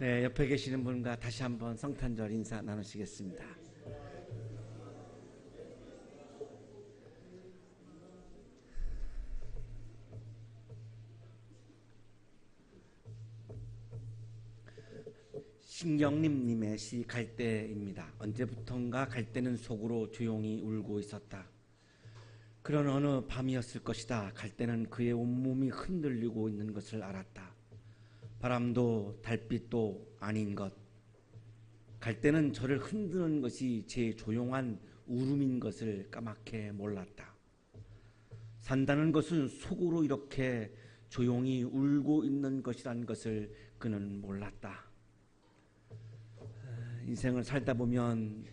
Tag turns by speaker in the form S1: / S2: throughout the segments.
S1: 네, 옆에 계시는 분과 다시 한번 성탄절 인사 나누시겠습니다. 신경림님의 시 갈대입니다. 언제부턴가 갈대는 속으로 조용히 울고 있었다. 그런 어느 밤이었을 것이다. 갈대는 그의 온몸이 흔들리고 있는 것을 알았다. 바람도 달빛도 아닌 것. 갈대는 저를 흔드는 것이 제 조용한 울음인 것을 까맣게 몰랐다. 산다는 것은 속으로 이렇게 조용히 울고 있는 것이란 것을 그는 몰랐다. 인생을 살다 보면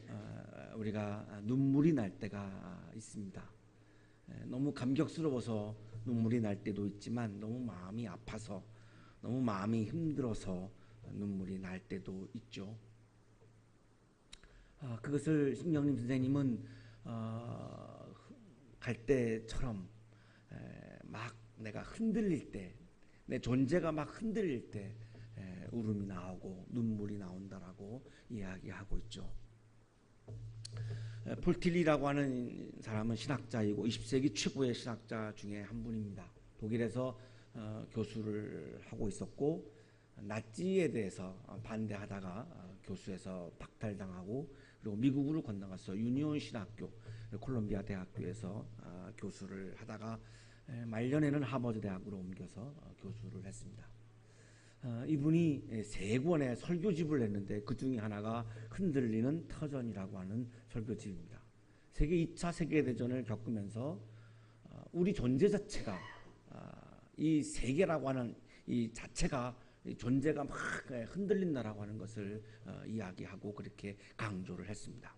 S1: 우리가 눈물이 날 때가 있습니다. 너무 감격스러워서 눈물이 날 때도 있지만 너무 마음이 아파서 너무 마음이 힘들어서 눈물이 날 때도 있죠. 그것을 신경림 선생님은 갈대처럼 막 내가 흔들릴 때, 내 존재가 막 흔들릴 때 울음이 나오고 눈물이 나온다라고 이야기하고 있죠. 폴 틸리라고 하는 사람은 신학자이고 20세기 최고의 신학자 중에 한 분입니다. 독일에서 교수를 하고 있었고 나치에 대해서 반대하다가 교수에서 박탈당하고 그리고 미국으로 건너가서 유니온 신학교 콜롬비아 대학교에서 교수를 하다가 말년에는 하버드 대학으로 옮겨서 교수를 했습니다. 이분이 3권의 설교집을 냈는데 그 중에 하나가 흔들리는 터전이라고 하는 설교집입니다. 세계 2차 세계대전을 겪으면서 우리 존재 자체가 이 세계라고 하는 이 자체가 이 존재가 막 흔들린다라고 하는 것을 이야기하고 그렇게 강조를 했습니다.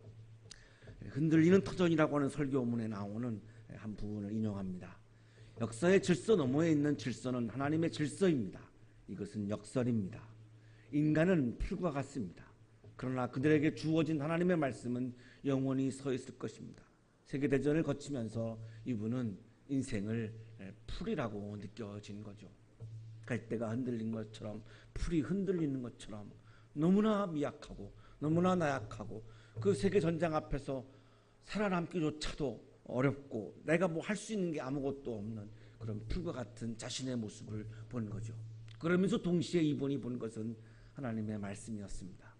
S1: 흔들리는 터전이라고 하는 설교문에 나오는 한 부분을 인용합니다. 역사의 질서 너머에 있는 질서는 하나님의 질서입니다. 이것은 역설입니다. 인간은 풀과 같습니다. 그러나 그들에게 주어진 하나님의 말씀은 영원히 서 있을 것입니다. 세계대전을 거치면서 이분은 인생을 풀이라고 느껴진 거죠. 갈대가 흔들린 것처럼 풀이 흔들리는 것처럼 너무나 미약하고 너무나 나약하고 그 세계전장 앞에서 살아남기조차도 어렵고 내가 뭐 할 수 있는 게 아무것도 없는 그런 풀과 같은 자신의 모습을 본 거죠. 그러면서 동시에 이분이 본 것은 하나님의 말씀이었습니다.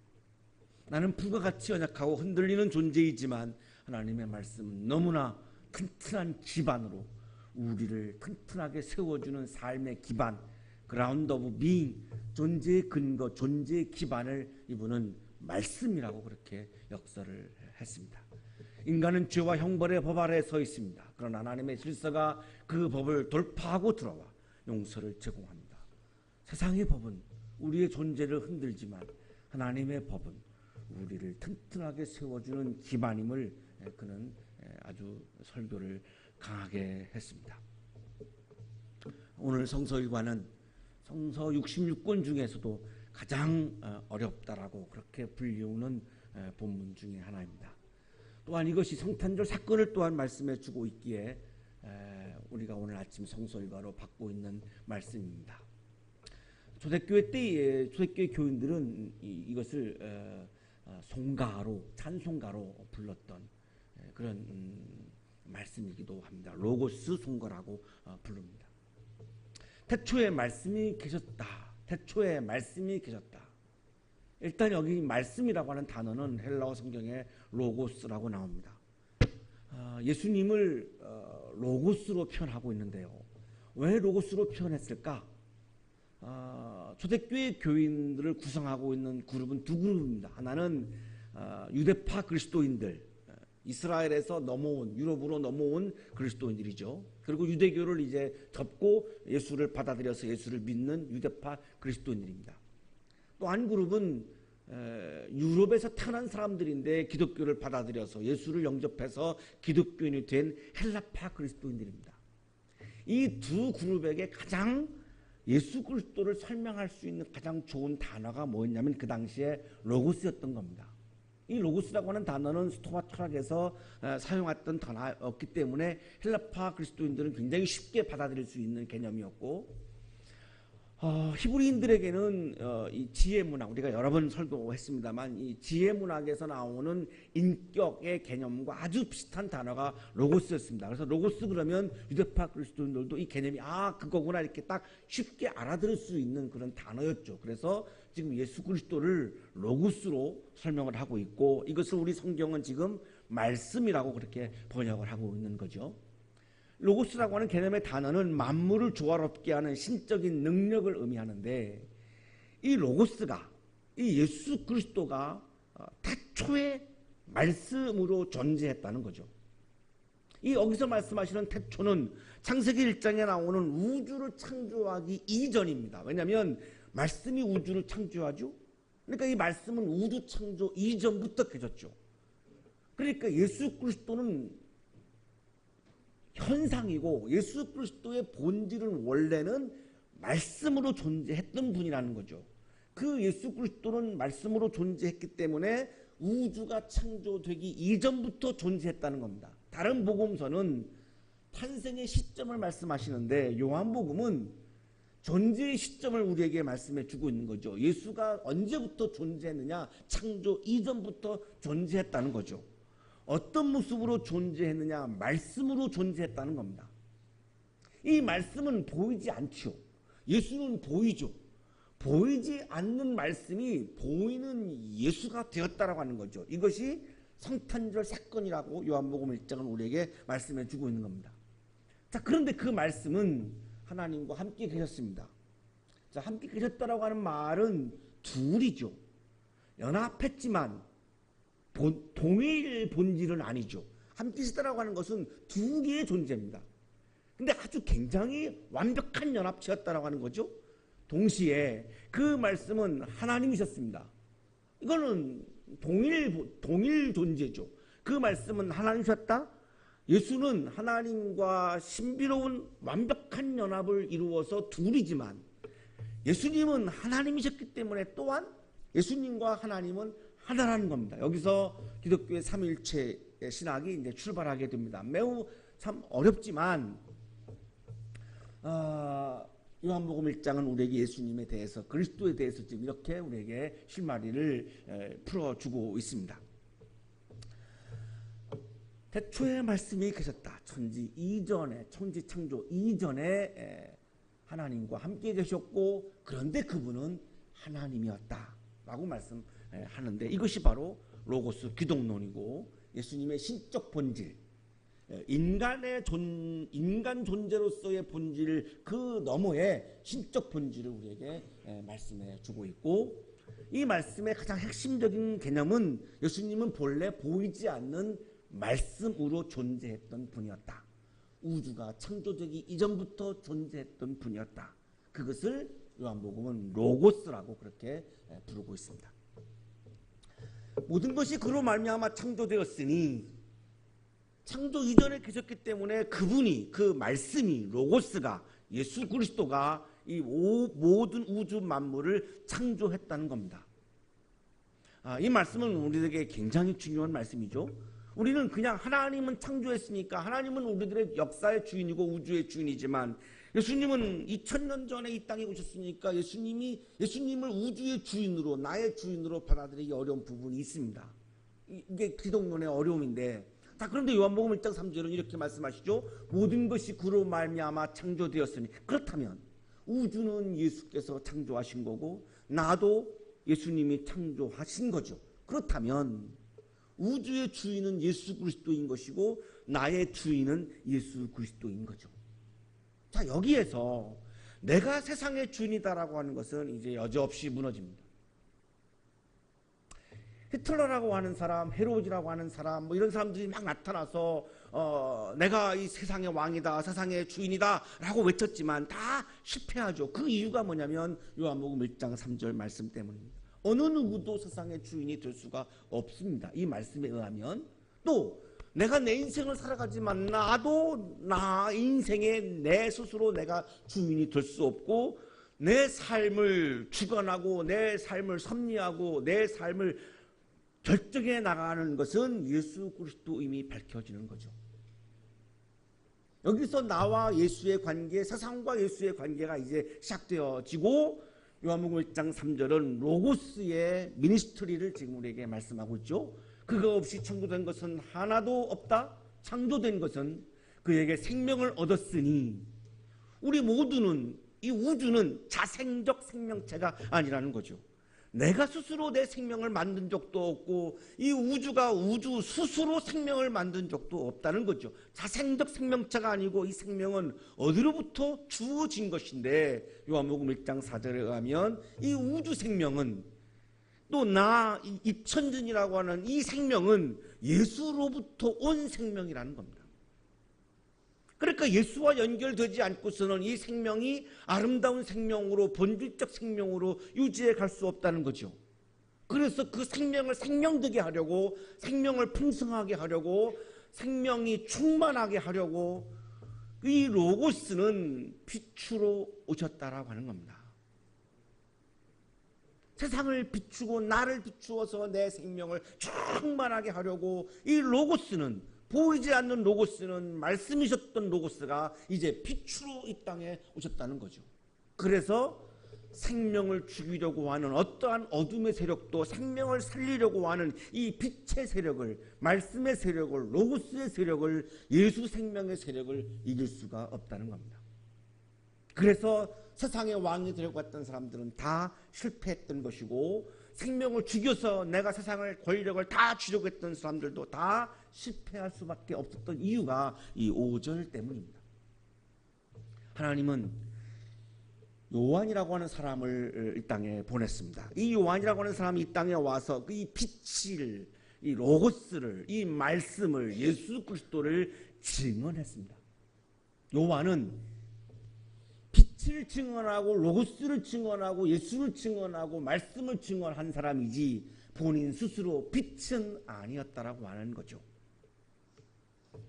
S1: 나는 풀과 같이 연약하고 흔들리는 존재이지만 하나님의 말씀은 너무나 튼튼한 기반으로 우리를 튼튼하게 세워주는 삶의 기반, 그라운드 오브 비잉, 존재의 근거, 존재의 기반을 이분은 말씀이라고 그렇게 역설을 했습니다. 인간은 죄와 형벌의 법 아래에 서 있습니다. 그러나 하나님의 질서가 그 법을 돌파하고 들어와 용서를 제공합니다. 세상의 법은 우리의 존재를 흔들지만 하나님의 법은 우리를 튼튼하게 세워주는 기반임을 그는 아주 설교를 강하게 했습니다. 오늘 성서일과는 성서 66권 중에서도 가장 어렵다라고 그렇게 불리우는 본문 중에 하나입니다. 또한 이것이 성탄절 사건을 또한 말씀해 주고 있기에 우리가 오늘 아침 성서일과로 받고 있는 말씀입니다. 초대교회 때의 초대교회 교인들은 이것을 송가로, 찬송가로 불렀던 그런 말씀이기도 합니다. 로고스 송가라고 부릅니다. 태초에 말씀이 계셨다. 태초에 말씀이 계셨다. 일단 여기 말씀이라고 하는 단어는 헬라어 성경에 로고스라고 나옵니다. 예수님을 로고스로 표현하고 있는데요. 왜 로고스로 표현했을까? 초대교회 교인들을 구성하고 있는 그룹은 두 그룹입니다. 하나는 유대파 그리스도인들, 이스라엘에서 넘어온, 유럽으로 넘어온 그리스도인들이죠. 그리고 유대교를 이제 접고 예수를 받아들여서 예수를 믿는 유대파 그리스도인들입니다. 또 한 그룹은 유럽에서 태어난 사람들인데 기독교를 받아들여서 예수를 영접해서 기독교인이 된 헬라파 그리스도인들입니다. 이 두 그룹에게 가장 예수 그리스도를 설명할 수 있는 가장 좋은 단어가 뭐였냐면 그 당시에 로고스였던 겁니다. 이 로고스라고 하는 단어는 스토아 철학에서 사용했던 단어였기 때문에 헬라파 그리스도인들은 굉장히 쉽게 받아들일 수 있는 개념이었고 히브리인들에게는 이 지혜 문학, 우리가 여러 번 설교했습니다만 이 지혜 문학에서 나오는 인격의 개념과 아주 비슷한 단어가 로고스였습니다. 그래서 로고스 그러면 유대파 그리스도인들도 이 개념이 그거구나 이렇게 딱 쉽게 알아들을 수 있는 그런 단어였죠. 그래서 지금 예수 그리스도를 로고스로 설명을 하고 있고, 이것을 우리 성경은 지금 말씀이라고 그렇게 번역을 하고 있는 거죠. 로고스라고 하는 개념의 단어는 만물을 조화롭게 하는 신적인 능력을 의미하는데, 이 로고스가, 이 예수 그리스도가 태초에 말씀으로 존재했다는 거죠. 이 여기서 말씀하시는 태초는 창세기 1장에 나오는 우주를 창조하기 이전입니다. 왜냐하면 말씀이 우주를 창조하죠. 그러니까 이 말씀은 우주 창조 이전부터 계셨죠. 그러니까 예수 그리스도는 현상이고 예수 그리스도의 본질은 원래는 말씀으로 존재했던 분이라는 거죠. 그 예수 그리스도는 말씀으로 존재했기 때문에 우주가 창조되기 이전부터 존재했다는 겁니다. 다른 복음서는 탄생의 시점을 말씀하시는데 요한복음은 존재의 시점을 우리에게 말씀해 주고 있는 거죠. 예수가 언제부터 존재했느냐? 창조 이전부터 존재했다는 거죠. 어떤 모습으로 존재했느냐? 말씀으로 존재했다는 겁니다. 이 말씀은 보이지 않죠. 예수는 보이죠. 보이지 않는 말씀이 보이는 예수가 되었다라고 하는 거죠. 이것이 성탄절 사건이라고 요한복음 1장은 우리에게 말씀해 주고 있는 겁니다. 자, 그런데 그 말씀은 하나님과 함께 계셨습니다. 자, 함께 계셨다라고 하는 말은 둘이죠. 연합했지만 동일 본질은 아니죠. 함께 계시다라고 하는 것은 두 개의 존재입니다. 근데 아주 굉장히 완벽한 연합체였다라고 하는 거죠. 동시에 그 말씀은 하나님이셨습니다. 이거는 동일 존재죠. 그 말씀은 하나님이셨다. 예수는 하나님과 신비로운 완벽한 연합을 이루어서 둘이지만 예수님은 하나님이셨기 때문에 또한 예수님과 하나님은 하나라는 겁니다. 여기서 기독교의 삼위일체 신학이 이제 출발하게 됩니다. 매우 참 어렵지만 요한복음 1장은 우리에게 예수님에 대해서, 그리스도에 대해서 지금 이렇게 우리에게 실마리를 풀어주고 있습니다. 태초에 말씀이 계셨다. 천지 창조 이전에 하나님과 함께 계셨고, 그런데 그분은 하나님이었다 라고 말씀하는데, 이것이 바로 로고스 기독론이고 예수님의 신적 본질, 인간 존재로서의 본질 그 너머의 신적 본질을 우리에게 말씀해 주고 있고, 이 말씀의 가장 핵심적인 개념은 예수님은 본래 보이지 않는 말씀으로 존재했던 분이었다. 우주가 창조되기 이전부터 존재했던 분이었다. 그것을 요한복음은 로고스라고 그렇게 부르고 있습니다. 모든 것이 그로 말미암아 창조되었으니, 창조 이전에 계셨기 때문에 그분이, 그 말씀이, 로고스가, 예수 그리스도가 이 모든 우주 만물을 창조했다는 겁니다. 이 말씀은 우리에게 굉장히 중요한 말씀이죠. 우리는 그냥 하나님은 창조했으니까 하나님은 우리들의 역사의 주인이고 우주의 주인이지만, 예수님은 2000년 전에 이 땅에 오셨으니까 예수님을 우주의 주인으로, 나의 주인으로 받아들이기 어려운 부분이 있습니다. 이게 기독론의 어려움인데, 자, 그런데 요한복음 1장 3절은 이렇게 말씀하시죠. 모든 것이 그로 말미암아 창조되었으니, 그렇다면 우주는 예수께서 창조하신 거고 나도 예수님이 창조하신 거죠. 그렇다면 우주의 주인은 예수 그리스도인 것이고 나의 주인은 예수 그리스도인 거죠. 자, 여기에서 내가 세상의 주인이다라고 하는 것은 이제 여지없이 무너집니다. 히틀러라고 하는 사람, 헤로지라고 하는 사람, 뭐 이런 사람들이 막 나타나서 내가 이 세상의 왕이다, 세상의 주인이다 라고 외쳤지만 다 실패하죠. 그 이유가 뭐냐면 요한복음 1장 3절 말씀 때문입니다. 어느 누구도 세상의 주인이 될 수가 없습니다. 이 말씀에 의하면. 또 내가 내 인생을 살아가지만 나도 나 인생에 내 스스로 내가 주인이 될 수 없고, 내 삶을 주관하고 내 삶을 섭리하고 내 삶을 결정해 나가는 것은 예수 그리스도 이미 밝혀지는 거죠. 여기서 나와 예수의 관계, 세상과 예수의 관계가 이제 시작되어지고 요한복음 1장 3절은 로고스의 미니스트리를 지금 우리에게 말씀하고 있죠. 그가 없이 창조된 것은 하나도 없다. 창조된 것은 그에게 생명을 얻었으니 우리 모두는 이 우주는 자생적 생명체가 아니라는 거죠. 내가 스스로 내 생명을 만든 적도 없고 이 우주가 우주 스스로 생명을 만든 적도 없다는 거죠. 자생적 생명체가 아니고 이 생명은 어디로부터 주어진 것인데 요한복음 1장 4절에 의하면 이 우주 생명은 또 나 입천진이라고 하는 이 생명은 예수로부터 온 생명이라는 겁니다. 그러니까 예수와 연결되지 않고서는 이 생명이 아름다운 생명으로 본질적 생명으로 유지해 갈 수 없다는 거죠. 그래서 그 생명을 생명되게 하려고 생명을 풍성하게 하려고 생명이 충만하게 하려고 이 로고스는 빛으로 오셨다라고 하는 겁니다. 세상을 비추고 나를 비추어서 내 생명을 충만하게 하려고 이 로고스는 보이지 않는 로고스는 말씀이셨던 로고스가 이제 빛으로 이 땅에 오셨다는 거죠. 그래서 생명을 죽이려고 하는 어떠한 어둠의 세력도 생명을 살리려고 하는 이 빛의 세력을, 말씀의 세력을, 로고스의 세력을, 예수 생명의 세력을 이길 수가 없다는 겁니다. 그래서 세상의 왕이 되려고 했던 사람들은 다 실패했던 것이고 생명을 죽여서 내가 세상을 권력을 다 주려고 했던 사람들도 다 실패할 수밖에 없었던 이유가 이 5절 때문입니다. 하나님은 요한이라고 하는 사람을 이 땅에 보냈습니다. 이 요한이라고 하는 사람이 이 땅에 와서 이 빛을, 이 로고스를, 이 말씀을, 예수 그리스도를 증언했습니다. 요한은 빛을 증언하고 로고스를 증언하고 예수를 증언하고 말씀을 증언한 사람이지 본인 스스로 빛은 아니었다라고 하는 거죠.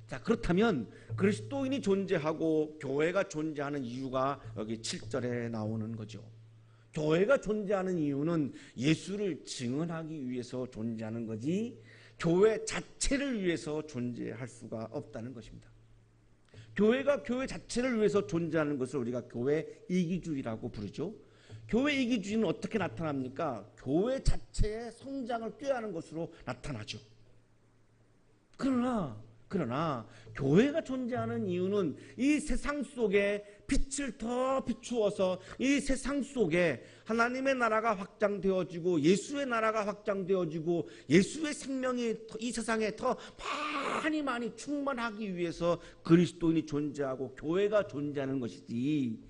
S1: 자, 그렇다면 그리스도인이 존재하고 교회가 존재하는 이유가 여기 7절에 나오는 거죠. 교회가 존재하는 이유는 예수를 증언하기 위해서 존재하는 거지 교회 자체를 위해서 존재할 수가 없다는 것입니다. 교회가 교회 자체를 위해서 존재하는 것을 우리가 교회 이기주의라고 부르죠. 교회 이기주의는 어떻게 나타납니까? 교회 자체의 성장을 꾀하는 것으로 나타나죠. 그러나 교회가 존재하는 이유는 이 세상 속에 빛을 더 비추어서 이 세상 속에 하나님의 나라가 확장되어지고 예수의 나라가 확장되어지고 예수의 생명이 이 세상에 더 많이 충만하기 위해서 그리스도인이 존재하고 교회가 존재하는 것이지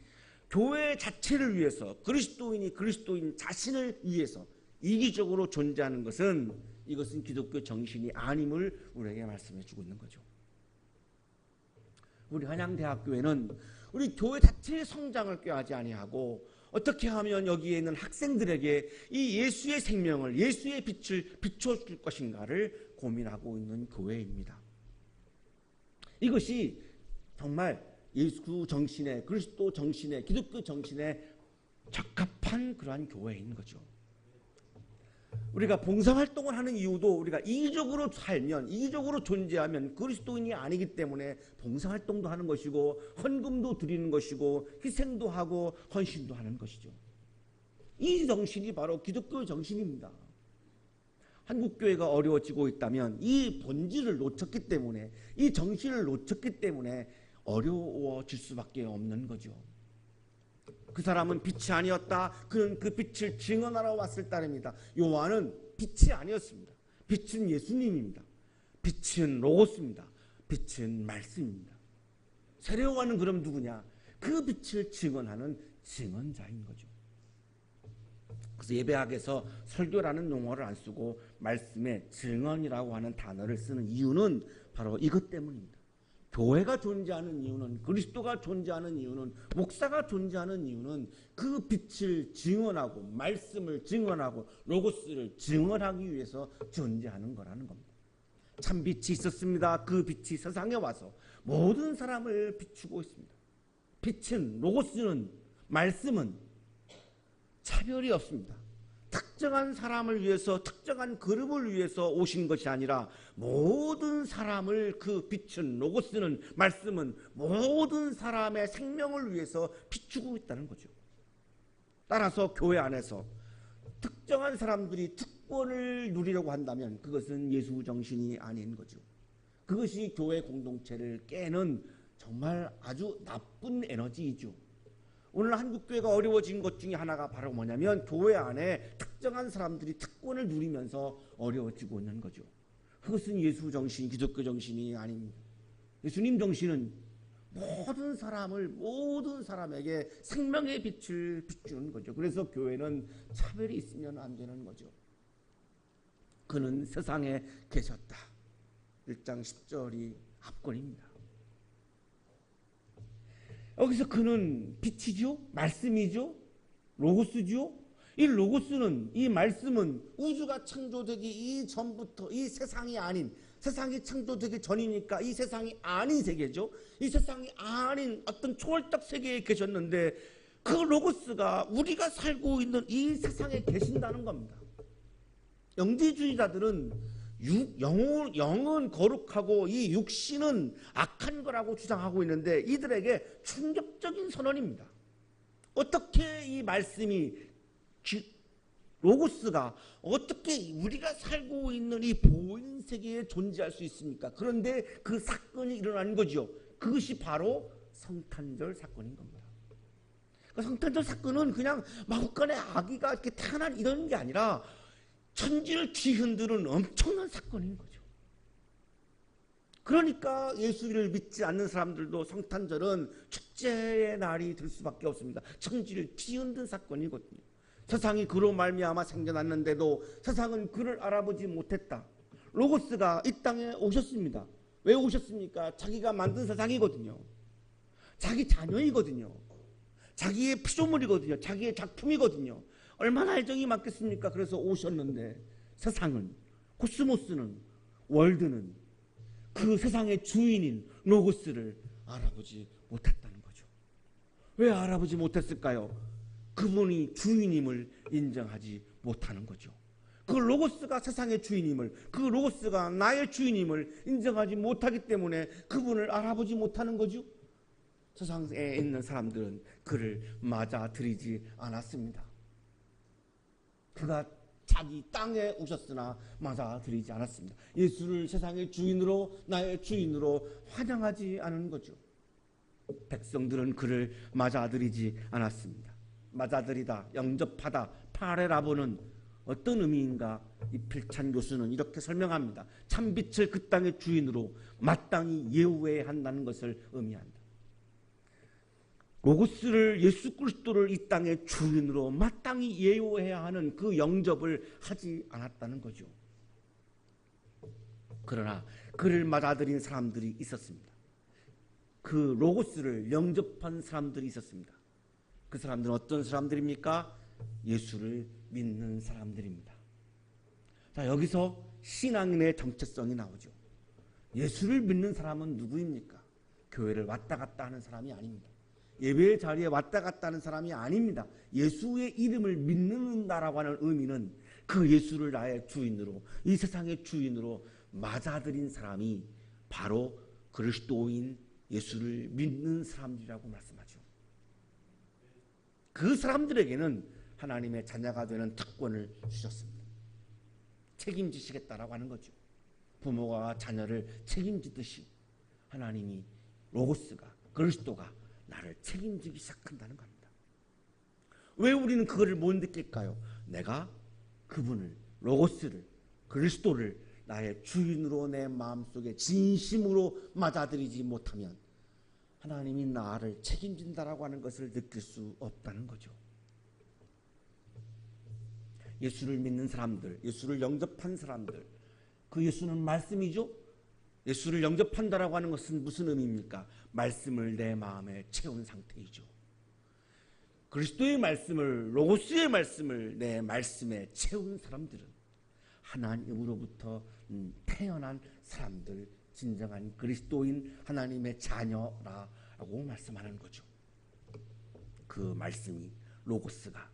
S1: 교회 자체를 위해서 그리스도인이 그리스도인 자신을 위해서 이기적으로 존재하는 것은 이것은 기독교 정신이 아님을 우리에게 말씀해 주고 있는 거죠. 우리 한양대학교에는 우리 교회 자체의 성장을 꾀하지 아니하고 어떻게 하면 여기에 있는 학생들에게 이 예수의 생명을, 예수의 빛을 비춰줄 것인가를 고민하고 있는 교회입니다. 이것이 정말 예수 정신에, 그리스도 정신에, 기독교 정신에 적합한 그러한 교회인 거죠. 우리가 봉사활동을 하는 이유도 우리가 이기적으로 살면, 이기적으로 존재하면 그리스도인이 아니기 때문에 봉사활동도 하는 것이고 헌금도 드리는 것이고 희생도 하고 헌신도 하는 것이죠. 이 정신이 바로 기독교 정신입니다. 한국교회가 어려워지고 있다면 이 본질을 놓쳤기 때문에, 이 정신을 놓쳤기 때문에 어려워질 수밖에 없는 거죠. 그 사람은 빛이 아니었다. 그는 그 빛을 증언하러 왔을 따름이다. 요한은 빛이 아니었습니다. 빛은 예수님입니다. 빛은 로고스입니다. 빛은 말씀입니다. 세례요한은 그럼 누구냐? 그 빛을 증언하는 증언자인 거죠. 그래서 예배학에서 설교라는 용어를 안 쓰고 말씀에 증언이라고 하는 단어를 쓰는 이유는 바로 이것 때문입니다. 교회가 존재하는 이유는, 그리스도가 존재하는 이유는, 목사가 존재하는 이유는 그 빛을 증언하고 말씀을 증언하고 로고스를 증언하기 위해서 존재하는 거라는 겁니다. 참 빛이 있었습니다. 그 빛이 세상에 와서 모든 사람을 비추고 있습니다. 빛은, 로고스는, 말씀은 차별이 없습니다. 특정한 사람을 위해서, 특정한 그룹을 위해서 오신 것이 아니라 모든 사람을, 그 빛은, 로고스는, 말씀은 모든 사람의 생명을 위해서 비추고 있다는 거죠. 따라서 교회 안에서 특정한 사람들이 특권을 누리려고 한다면 그것은 예수 정신이 아닌 거죠. 그것이 교회 공동체를 깨는 정말 아주 나쁜 에너지이죠. 오늘 한국교회가 어려워진 것 중에 하나가 바로 뭐냐면 교회 안에 특정한 사람들이 특권을 누리면서 어려워지고 있는 거죠. 그것은 예수 정신, 기독교 정신이 아닙니다. 예수님 정신은 모든 사람을, 모든 사람에게 생명의 빛을 비추는 거죠. 그래서 교회는 차별이 있으면 안 되는 거죠. 그는 세상에 계셨다. 1장 10절이 압권입니다. 여기서 그는 빛이죠, 말씀이죠, 로고스죠. 이 로고스는, 이 말씀은 우주가 창조되기 이전부터, 이 세상이 아닌, 세상이 창조되기 전이니까 이 세상이 아닌 세계죠. 이 세상이 아닌 어떤 초월적 세계에 계셨는데 그 로고스가 우리가 살고 있는 이 세상에 계신다는 겁니다. 영지주의자들은 영은 거룩하고 이 육신은 악한 거라고 주장하고 있는데 이들에게 충격적인 선언입니다. 어떻게 이 말씀이, 로고스가 어떻게 우리가 살고 있는 이 보이는 세계에 존재할 수 있습니까? 그런데 그 사건이 일어난 거죠. 그것이 바로 성탄절 사건인 겁니다. 그 성탄절 사건은 그냥 마구간의 아기가 이렇게 태어난 이런 게 아니라 천지를 뒤흔드는 엄청난 사건인 거죠. 그러니까 예수를 믿지 않는 사람들도 성탄절은 축제의 날이 될 수밖에 없습니다. 천지를 뒤흔든 사건이거든요. 세상이 그로 말미암아 생겨났는데도 세상은 그를 알아보지 못했다. 로고스가 이 땅에 오셨습니다. 왜 오셨습니까? 자기가 만든 세상이거든요. 자기 자녀이거든요. 자기의 피조물이거든요. 자기의 작품이거든요. 얼마나 애정이 많겠습니까? 그래서 오셨는데 세상은, 코스모스는, 월드는 그 세상의 주인인 로고스를 알아보지 못했다는 거죠. 왜 알아보지 못했을까요? 그분이 주인임을 인정하지 못하는 거죠. 그 로고스가 세상의 주인임을, 그 로고스가 나의 주인임을 인정하지 못하기 때문에 그분을 알아보지 못하는 거죠. 세상에 있는 사람들은 그를 맞아들이지 않았습니다. 그가 자기 땅에 오셨으나 맞아들이지 않았습니다. 예수를 세상의 주인으로, 나의 주인으로 환영하지 않은 거죠. 백성들은 그를 맞아들이지 않았습니다. 맞아들이다, 영접하다, 파레라보는 어떤 의미인가? 이 필찬 교수는 이렇게 설명합니다. 참빛을 그 땅의 주인으로 마땅히 예우해야 한다는 것을 의미한다. 로고스를, 예수 그리스도를 이 땅의 주인으로 마땅히 예우해야 하는 그 영접을 하지 않았다는 거죠. 그러나 그를 맞아들인 사람들이 있었습니다. 그 로고스를 영접한 사람들이 있었습니다. 그 사람들은 어떤 사람들입니까? 예수를 믿는 사람들입니다. 자, 여기서 신앙인의 정체성이 나오죠. 예수를 믿는 사람은 누구입니까? 교회를 왔다 갔다 하는 사람이 아닙니다. 예배의 자리에 왔다 갔다 하는 사람이 아닙니다. 예수의 이름을 믿는다라고 하는 의미는 그 예수를 나의 주인으로, 이 세상의 주인으로 맞아들인 사람이 바로 그리스도인 예수를 믿는 사람들이라고 말씀하죠. 그 사람들에게는 하나님의 자녀가 되는 특권을 주셨습니다. 책임지시겠다라고 하는 거죠. 부모가 자녀를 책임지듯이 하나님이, 로고스가, 그리스도가 나를 책임지기 시작한다는 겁니다. 왜 우리는 그거를 못 느낄까요? 내가 그분을, 로고스를, 그리스도를 나의 주인으로 내 마음속에 진심으로 맞아들이지 못하면 하나님이 나를 책임진다라고 하는 것을 느낄 수 없다는 거죠. 예수를 믿는 사람들, 예수를 영접한 사람들, 그 예수는 말씀이죠. 예수를 영접한다라고 하는 것은 무슨 의미입니까? 말씀을 내 마음에 채운 상태이죠. 그리스도의 말씀을, 로고스의 말씀을 내 말씀에 채운 사람들은 하나님으로부터 태어난 사람들, 진정한 그리스도인 하나님의 자녀라고 말씀하는 거죠. 그 말씀이, 로고스가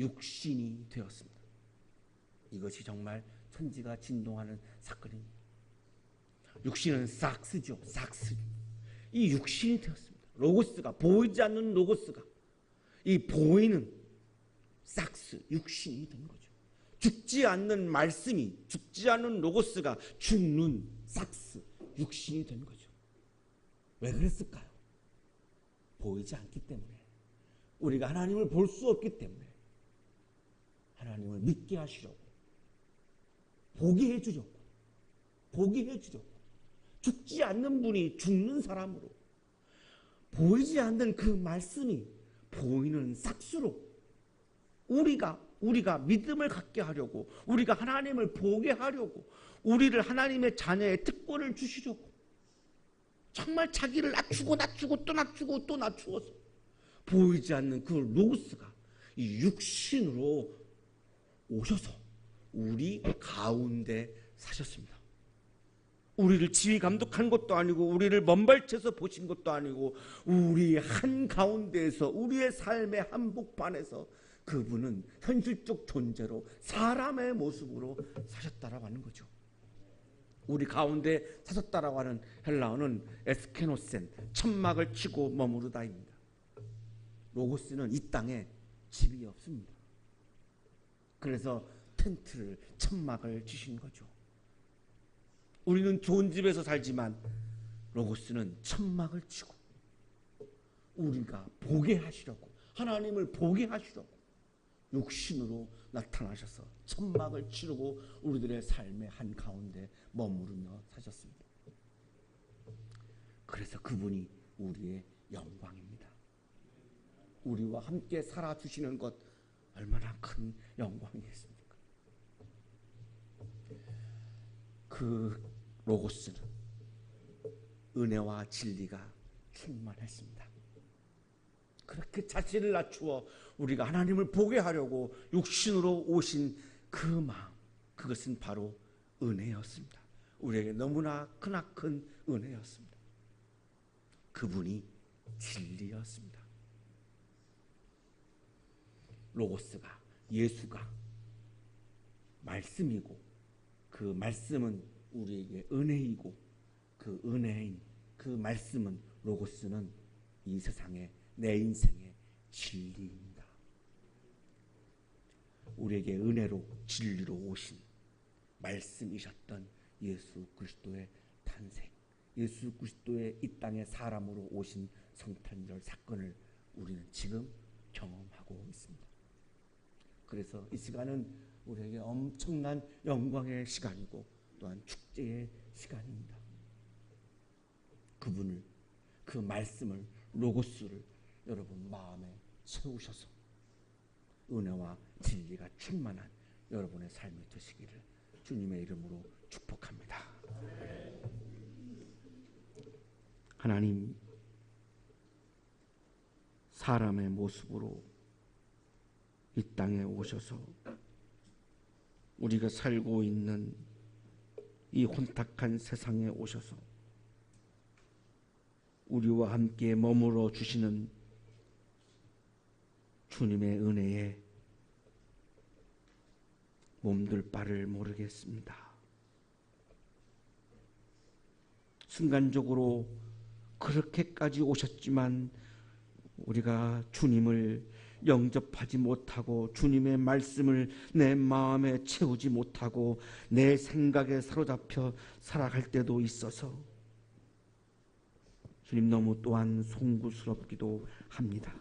S1: 육신이 되었습니다. 이것이 정말 천지가 진동하는 사건입니다. 육신은 삭스죠. 삭스. 이 육신이 되었습니다. 로고스가, 보이지 않는 로고스가, 이 보이는 삭스, 육신이 된 거죠. 죽지 않는 말씀이, 죽지 않는 로고스가 죽는 삭스, 육신이 된 거죠. 왜 그랬을까요? 보이지 않기 때문에, 우리가 하나님을 볼 수 없기 때문에 하나님을 믿게 하시려고, 보게 해주려고, 보게 해주려고, 죽지 않는 분이 죽는 사람으로, 보이지 않는 그 말씀이 보이는 삭스로 우리가 믿음을 갖게 하려고, 우리가 하나님을 보게 하려고, 우리를 하나님의 자녀의 특권을 주시려고 정말 자기를 낮추고 또 낮추고 또 낮추어서 보이지 않는 그 로고스가 이 육신으로 오셔서 우리 가운데 사셨습니다. 우리를 지휘 감독한 것도 아니고, 우리를 먼발치에서 보신 것도 아니고, 우리 한가운데에서, 우리의 삶의 한복판에서 그분은 현실적 존재로 사람의 모습으로 사셨다라고 하는 거죠. 우리 가운데 사셨다라고 하는 헬라어는 에스케노센, 천막을 치고 머무르다입니다. 로고스는 이 땅에 집이 없습니다. 그래서 텐트를, 천막을 치신 거죠. 우리는 좋은 집에서 살지만 로고스는 천막을 치고 우리가 보게 하시려고, 하나님을 보게 하시려고 육신으로 나타나셔서 천막을 치르고 우리들의 삶의 한가운데 머무르며 사셨습니다. 그래서 그분이 우리의 영광입니다. 우리와 함께 살아주시는 것 얼마나 큰 영광이겠습니까? 그 로고스는 은혜와 진리가 충만했습니다. 그렇게 자신을 낮추어 우리가 하나님을 보게 하려고 육신으로 오신 그 마음, 그것은 바로 은혜였습니다. 우리에게 너무나 크나큰 은혜였습니다. 그분이 진리였습니다. 로고스가, 예수가 말씀이고, 그 말씀은 우리에게 은혜이고, 그 은혜인 그 말씀은, 로고스는 이 세상에, 내 인생의 진리입니다. 우리에게 은혜로 진리로 오신 말씀이셨던 예수 그리스도의 탄생, 예수 그리스도의 이 땅에 사람으로 오신 성탄절 사건을 우리는 지금 경험하고 있습니다. 그래서 이 시간은 우리에게 엄청난 영광의 시간이고 또한 축제의 시간입니다. 그분을, 그 말씀을, 로고스를 여러분 마음에 채우셔서 은혜와 진리가 충만한 여러분의 삶이 되시기를 주님의 이름으로 축복합니다. 하나님, 사람의 모습으로 이 땅에 오셔서 우리가 살고 있는 이 혼탁한 세상에 오셔서 우리와 함께 머물러 주시는 주님의 은혜에 몸둘 바를 모르겠습니다. 순간적으로 그렇게까지 오셨지만 우리가 주님을 영접하지 못하고 주님의 말씀을 내 마음에 채우지 못하고 내 생각에 사로잡혀 살아갈 때도 있어서 주님 너무 또한 송구스럽기도 합니다.